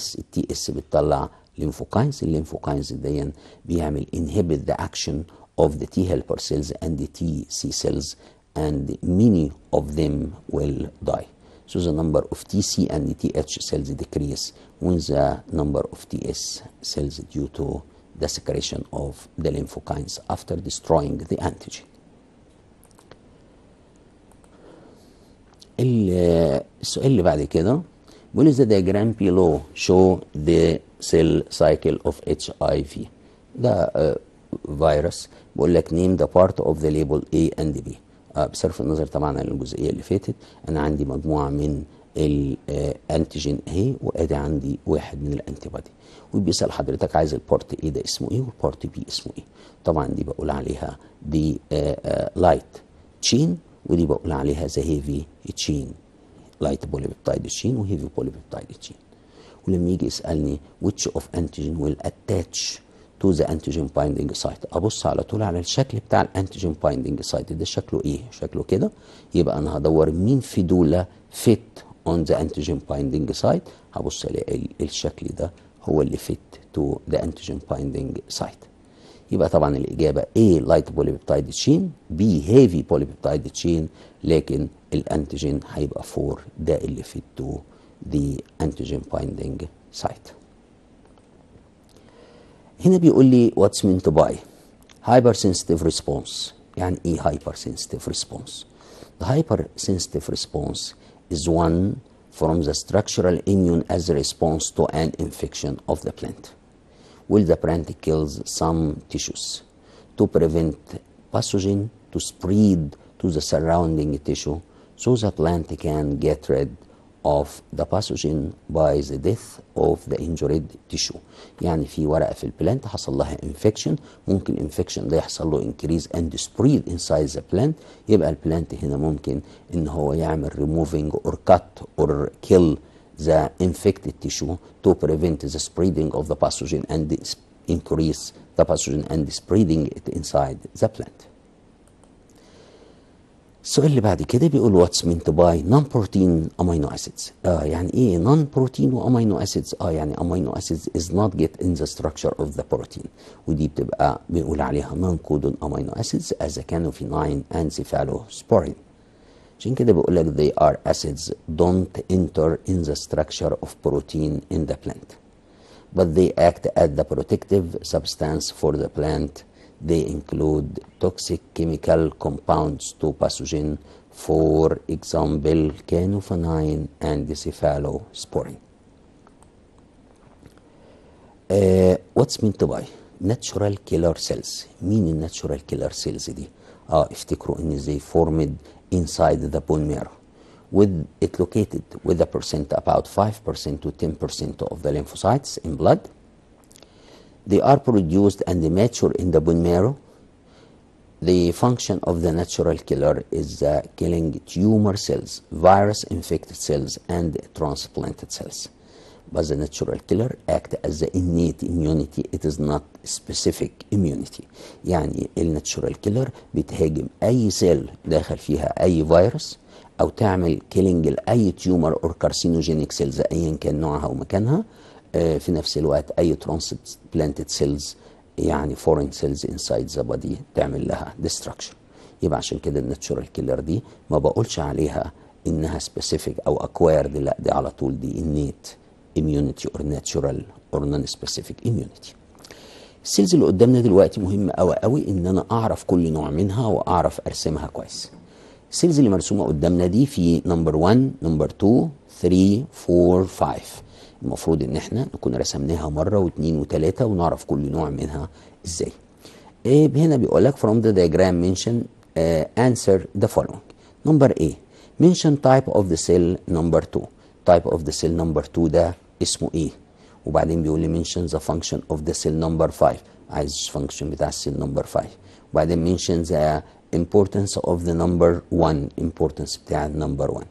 اس بتطلع ليمفوكاينز، الليمفوكاينز دي بيعمل inhibit the action of the T helper cells and the TC cells and many of them will die. So the number of TC and the TH cells decrease when the number of TS cells due to the secretion of the lymphokines after destroying the antigen. السؤال اللي بعد كده بيقول the diagram below show the cell cycle of HIV. ده فيروس بيقول لك name the part of the label A and B. بصرف النظر طبعا عن الجزئيه اللي فاتت، انا عندي مجموعه من الانتيجين اهي وادي عندي واحد من الانتي بودي، وبيسال حضرتك عايز البارت ايه ده اسمه ايه والبارت بي اسمه ايه. طبعا دي بقول عليها دي لايت تشين ودي بقول عليها ذا هيفي تشين، لايت بوليبيبتايد تشين وهيفي بوليبيبتايد تشين. ولما يجي يسالني which of antigen will attach to the antigen binding site ابص على طول على الشكل بتاع الانتيجين بايندنج سايت ده شكله ايه؟ شكله كده، يبقى انا هدور مين في دول fit on the antigen binding site، هبص الاقي الشكل ده هو اللي fit to the antigen binding site. يبقى طبعا الاجابه A light polypeptide chain، B heavy polypeptide chain، لكن الانتيجين هيبقى 4 ده اللي fit to the antigen binding site. هنا بيقول لي what's meant by hypersensitive response. يعني ايه hypersensitive response؟ The hypersensitive response is one from the structural immune as a response to an infection of the plant. Will the plant kills some tissues to prevent pathogen to spread to the surrounding tissue so the plant can get rid of the pathogen by the death of the injured tissue. يعني في ورقة في البلانت حصل لها infection، ممكن الانفكشن ده يحصل له increase and spread inside the plant، يبقى البلانت هنا ممكن ان هو يعمل removing or cut or kill the infected tissue to prevent the spreading of the pathogen and increase the pathogen and spreading it inside the plant. السؤال اللي بعد كده بيقول what's meant by non-protein amino acids. يعني ايه non-protein وamino acids؟ يعني amino acids is not get in the structure of the protein، ودي بتبقى بنقول عليها non-codon amino acids as a canophenine and cephalosporin. عشان كده بيقول لك they are acids don't enter in the structure of protein in the plant but they act as the protective substance for the plant. They include toxic chemical compounds to pathogen, for example, canophenine and cephalosporin. What's meant by natural killer cells؟ مين الناتشورال كيلر سيلز دي؟ افتكروا ان they formed inside the bone marrow with it located with a percent about 5% to 10% of the lymphocytes in blood. They are produced and mature in the bone marrow. The function of the natural killer is killing tumor cells, virus-infected cells, and transplanted cells. But the natural killer act as the innate immunity. It is not specific immunity. يعني الناتشورال كيلر بتهاجم أي سيل داخل فيها أي فيروس أو تعمل كيلينج لأي تيومر أو كارسينوجينيك سيلز أيا كان نوعها ومكانها. في نفس الوقت أي ترانسبلانتد سيلز يعني فورين سيلز انسايد ذا بودي تعمل لها ديستراكشن. يبقى عشان كده الناتشورال كيلر دي ما بقولش عليها انها سبيسيفيك او اكوايرد، لا دي على طول دي انيت immunity or natural or non-specific immunity. السيلز اللي قدامنا دلوقتي مهمة قوي قوي ان انا اعرف كل نوع منها واعرف ارسمها كويس. السيلز اللي مرسومة قدامنا دي في نمبر 1 نمبر 2 3 4 5. المفروض ان احنا نكون رسمناها مرة واثنين وثلاثة ونعرف كل نوع منها ازاي. هنا بيقول لك from the diagram mention answer the following. نمبر A mention type of the cell number 2. type of the cell number 2 ده اسمه ايه؟ وبعدين بيقول لي mention the function of the cell number 5. عايز function بتاع السيل نمبر 5. وبعدين mention the importance of the number 1. importance بتاع النمبر 1.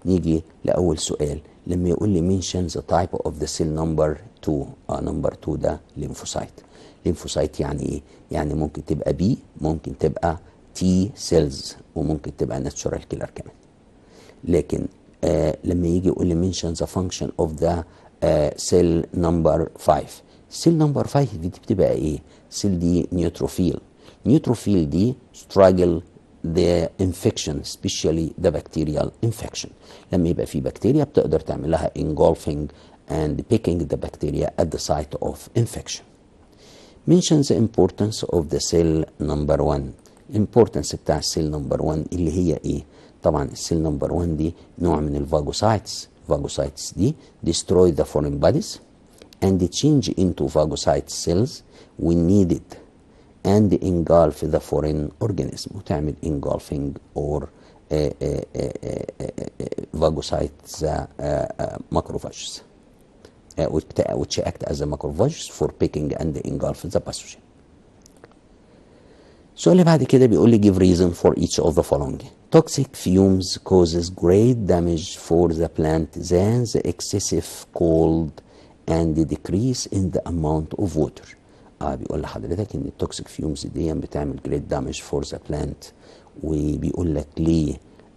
نيجي لأول سؤال لما يقول لي mention the type of the cell number 2. نمبر 2 ده lymphocyte. lymphocyte يعني ايه؟ يعني ممكن تبقى B، ممكن تبقى T cells، وممكن تبقى natural killer كمان. لكن لما يجي يقول لي mention the function of the cell number 5. cell number 5 دي بتبقى ايه؟ cell دي neutrophil. neutrophil دي struggle the infection especially the bacterial infection. لما يبقى في بكتيريا بتقدر تعمل لها engulfing and picking the bacteria at the site of infection. mention the importance of the cell number 1. importance بتاع السيل نمبر 1 اللي هي ايه؟ طبعا السيل نمبر 1 دي نوع من الفاجوسايتس. فاجوسايتس دي destroy the foreign bodies and change into phagocyte cells when needed and engulf the foreign organism وتعمل engulfing or phagocytes macrophages which act as a macrophages for picking and engulf the pathogen. السؤال اللي بعد كده بيقول لي give reason for each of the following. Toxic fumes causes great damage for the plant than the excessive cold and the decrease in the amount of water. بيقول لحضرتك ان التوكسيك فيومز دي بتعمل great damage for the plant، وبيقول لك ليه؟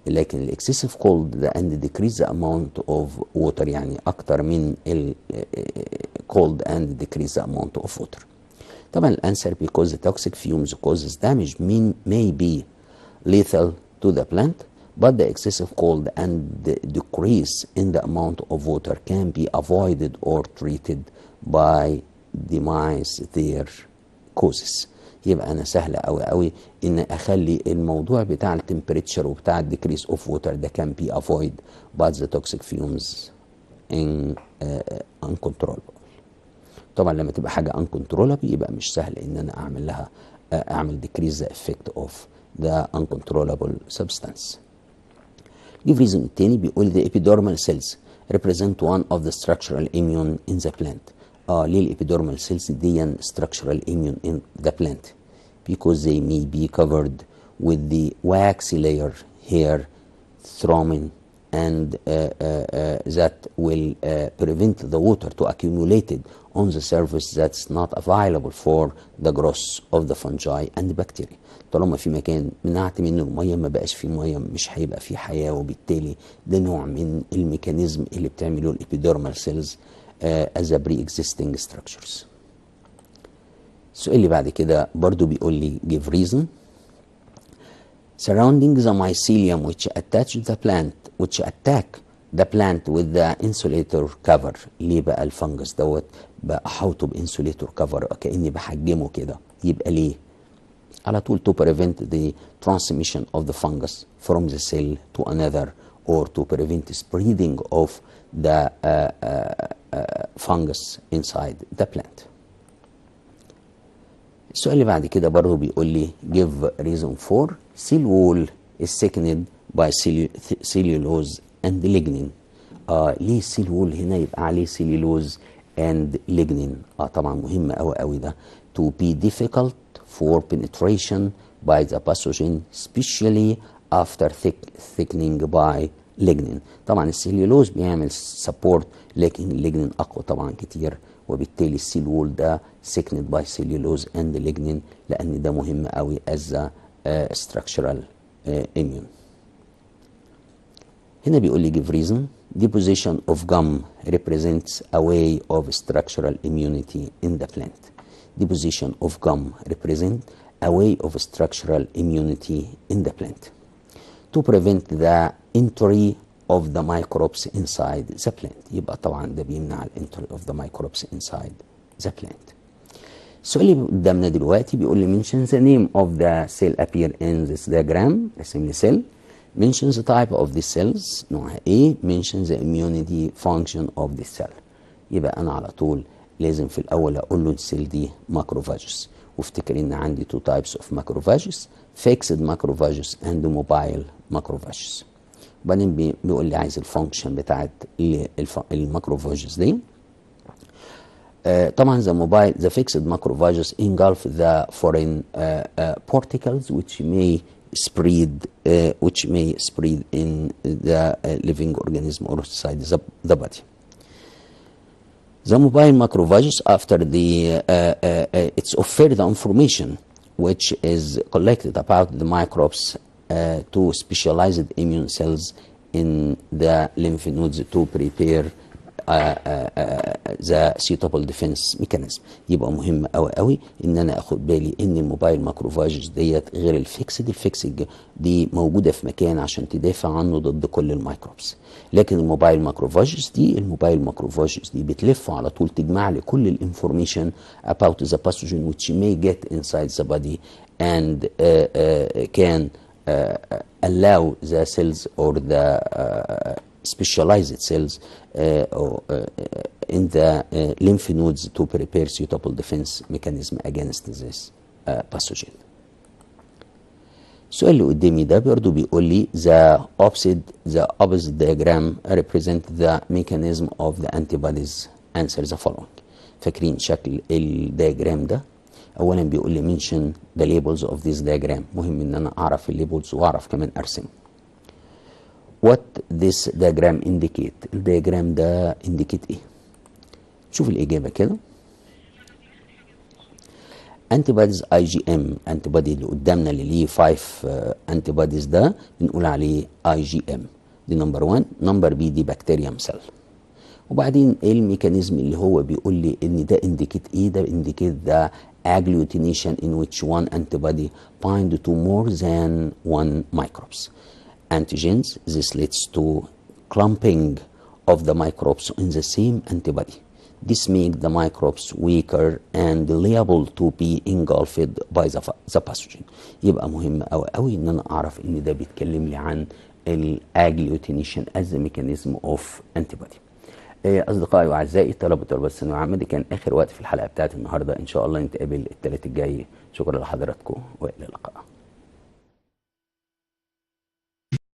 لكن الاكسسيف كولد ده and decrease the amount of water يعني اكتر من ال cold and decrease the amount of water. طبعا الانسر because the toxic fumes causes damage may be lethal to the plant, but the excessive cold and the decrease in the amount of water can be avoided or treated by demise their causes. يبقى انا سهله قوي قوي ان اخلي الموضوع بتاع التمبريتشر وبتاع الديكريس اوف ووتر ده كان بي افويد but the toxic fumes in uncontrollable. طبعا لما تبقى حاجه uncontrollable يبقى مش سهل ان انا اعمل لها اعمل decrease the effect of the uncontrollable substance. give reason التاني بيقول the epidermal cells represent one of the structural immune in the plant. ليه الابيدورمال سيلز دي structural immune in the plant? because they may be covered with the waxy layer hair thrombin and that will prevent the water to accumulate on the surface that's not available for the growth of the fungi and bacteria. طالما في مكان منعت منه الميه ما بقاش فيه ميه مش هيبقى فيه حياه، وبالتالي ده نوع من الميكانيزم اللي بتعمله الابيدورمال سيلز as a pre-existing structures. السؤال اللي بعد كده برضو بيقول لي give reason. surrounding the mycelium which attack the plant with the insulator cover. ليه بقى الفنجس دوت بقى احوطه بانسوليتور كفر كاني بحجمه كده؟ يبقى ليه؟ على طول to prevent the transmission of the fungus from the cell to another or to prevent spreading of the fungus inside the plant. السؤال اللي بعد كده برضه بيقول لي give reason for cell wall is thickened by cellulose and lignin. ليه السيل وول هنا يبقى عليه سيلولوز اند ليجنين؟ طبعا مهم قوي ده. to be difficult for penetration by the pathogen especially after thickening by lignin. طبعا السيلولوز بيعمل سبورت، لكن الليجنين اقوى طبعا كتير، وبالتالي السيل وول ده thickened by cellulose and lignin، لان ده مهم قوي as a structural immune. هنا بيقول لي give reason. Deposition of gum represents a way of structural immunity in the plant. Deposition of gum represents a way of structural immunity in the plant to prevent the entry of the microbes inside the plant. يبقى طبعا ده بيمنع ال entry of the microbes inside the plant. السؤال اللي قدامنا دلوقتي بيقول لي mention the name of the cell appear in this diagram. رسم لي cell. mention the type of the cells، نوعها ايه. mention the immunity function of the cell. يبقى انا على طول لازم في الاول اقول له السيل دي ماكروفاجوس، وافتكر ان عندي two types of macrophages fixed macrophages and mobile macrophages. وبعدين بيقول لي عايز الفانكشن بتاعت الماكروفاجوس دي. طبعا the fixed macrophages engulf the foreign particles which may spread in the living organism or outside the body. The mobile macrophages, after it's offer the information which is collected about the microbes to specialized immune cells in the lymph nodes to prepare the suitable defense mechanism. يبقى مهم قوي ان انا اخد بالي ان الموبايل ماكروفاجز ديت غير الفيكسد. الفيكسد دي موجوده في مكان عشان تدافع عنه ضد كل الميكروبس، لكن الموبايل ماكروفاجز دي بتلف على طول تجمع لي كل الانفورميشن about the pathogen which may get inside the body and can allow the cells or the specialized cells in the lymph nodes to prepare suitable defense mechanism against this pathogen. السؤال اللي قدامي ده برضه بيقول لي the opposite diagram represent the mechanism of the antibodies. answer the following. فاكرين شكل الدياجرام ده؟ اولا بيقول لي mention the labels of this diagram. مهم ان انا اعرف الليبلز واعرف كمان ارسم. what this diagram indicate. الدياجرام ده indicate ايه؟ شوف الاجابه كده. antibodies IgM antibody اللي قدامنا اللي ليه 5 antibodies ده بنقول عليه IgM. دي نمبر 1. نمبر بي دي بكتيريوم سيل. وبعدين ايه الميكانيزم اللي هو بيقول لي ان ده indicate ايه؟ ده indicate the agglutination in which one antibody bind to more than one microbes. Antigens, this leads to clumping of the microbes in the same antibody. This makes the microbes weaker and liable to be engulfed by the pathogen. يبقى مهم قوي ان انا اعرف ان ده بيتكلم لي عن الاجلوتينيشن as a mechanism of antibody. اصدقائي واعزائي طلبه وطالبات الثانويه العامه، دي كان اخر وقت في الحلقه بتاعت النهارده. ان شاء الله نتقابل الثلاث الجاي. شكرا لحضراتكم والى اللقاء.